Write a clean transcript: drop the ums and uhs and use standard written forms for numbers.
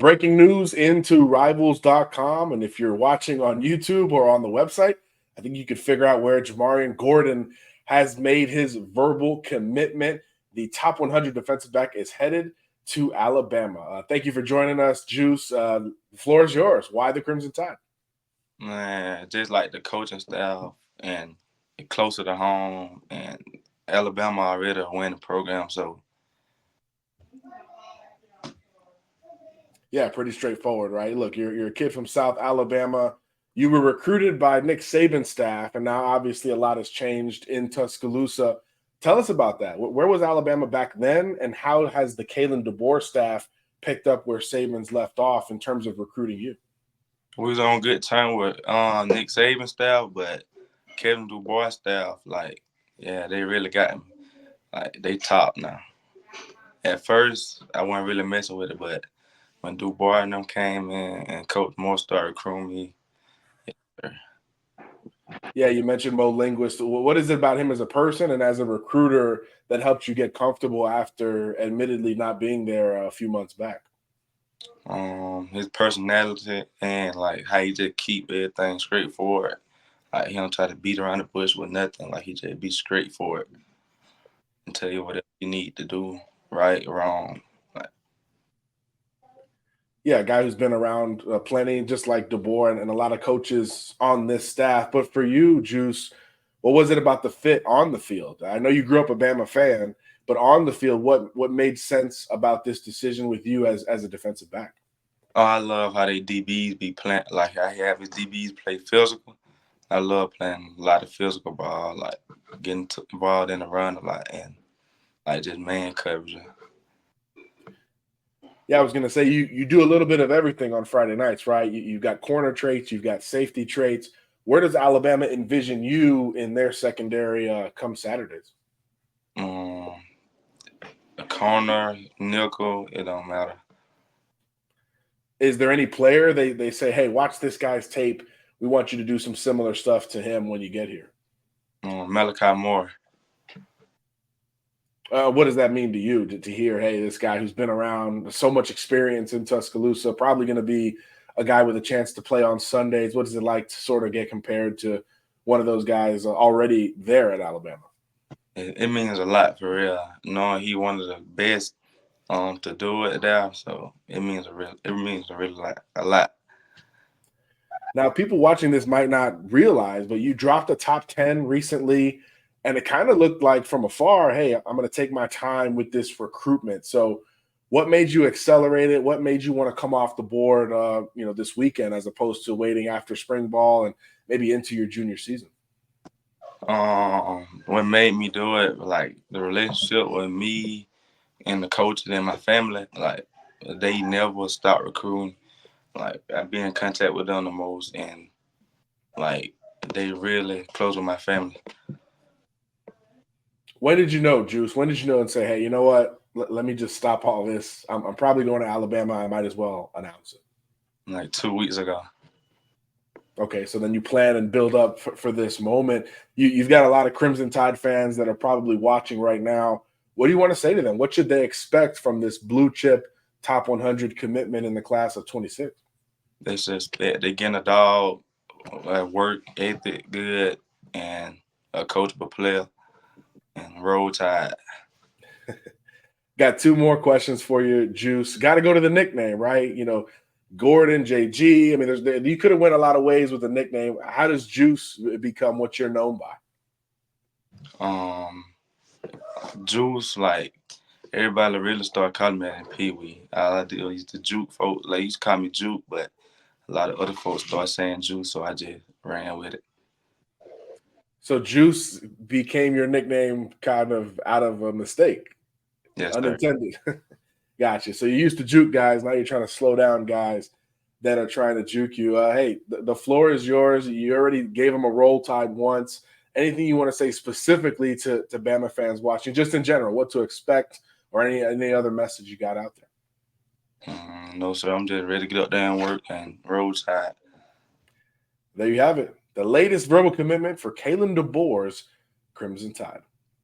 Breaking news into rivals.com. And if you're watching on YouTube or on the website, I think you could figure out where Jamarrion Gordon has made his verbal commitment. The top 100 defensive back is headed to Alabama. Thank you for joining us, Juice. The floor is yours. Why the Crimson Tide? Man, just like the coaching staff and closer to home, and Alabama already a winning program, so Yeah, pretty straightforward, right? Look, you're a kid from South Alabama. You were recruited by Nick Saban's staff, and now obviously a lot has changed in Tuscaloosa. Tell us about that. Where was Alabama back then, and how has the Kalen DeBoer staff picked up where Saban's left off in terms of recruiting you? we was on good terms with Nick Saban staff, but Kevin DuBois staff, like, yeah, they really got him. Like, they top now. At first, I wasn't really messing with it, but when DuBois and them came in and Coach Moore started recruiting me, Yeah, you mentioned Mo Linguist. What is it about him as a person and as a recruiter that helped you get comfortable after admittedly not being there a few months back? his personality and like how he just keep everything straightforward. Like he don't try to beat around the bush with nothing. Like he just be straightforward and tell you whatever you need to do, right, wrong. Like, Yeah, a guy who's been around plenty, just like DeBoer and a lot of coaches on this staff. But for you, Juice, what was it about the fit on the field? I know you grew up a Bama fan, but on the field, what made sense about this decision with you as a defensive back? oh, I love how they DBs be playing. Like I have his DBs play physical. I love playing a lot of physical ball, like getting involved in the run a lot and like just man coverage. Yeah, I was going to say you do a little bit of everything on Friday nights, right? You've got corner traits, you've got safety traits. Where does Alabama envision you in their secondary come Saturdays? Um, a corner, nickel, it don't matter. Is there any player they say, hey, watch this guy's tape. We want you to do some similar stuff to him when you get here? Malachi Moore. What does that mean to you to hear, hey, this guy who's been around so much experience in Tuscaloosa, probably going to be a guy with a chance to play on Sundays? What is it like to sort of get compared to one of those guys already there at Alabama? It means a lot for real. Knowing he one of the best to do it there, so it means a really a lot. Now, people watching this might not realize, but you dropped a top 10 recently, and it kind of looked like from afar, hey, I'm going to take my time with this recruitment. So what made you accelerate it? What made you want to come off the board, this weekend as opposed to waiting after spring ball and maybe into your junior season? What made me do it, like the relationship with me and the coaches and my family, like they never stop recruiting. Like I be in contact with them the most, and like they really close with my family. When did you know, Juice? When did you know and say, hey, you know what? Let me just stop all this. I'm probably going to Alabama. I might as well announce it. Like 2 weeks ago. Okay, so then you plan and build up for this moment. You've got a lot of Crimson Tide fans that are probably watching right now. What do you want to say to them? What should they expect from this blue chip top 100 commitment in the class of 26? They just they getting a dog, work ethic good, and a coachable player, and roll tide. Got two more questions for you, Juice. Got to go to the nickname, right? Gordon, JG. I mean, you could have went a lot of ways with the nickname. How does Juice become what you're known by? Juice, like everybody really started calling me that in Pee Wee. All I did was used to juke folks. Like used to call me Juke, but a lot of other folks started saying Juice, so I just ran with it. So Juice became your nickname kind of out of a mistake, Yes, sir. unintended. Gotcha. So you used to juke guys. Now you're trying to slow down guys that are trying to juke you. Hey, the floor is yours. You already gave them a roll tide once. Anything you want to say specifically to Bama fans watching, just in general, what to expect or any other message you got out there? No, sir. I'm just ready to get up there and work and roll tide. There you have it. The latest verbal commitment for Kalen DeBoer's Crimson Tide.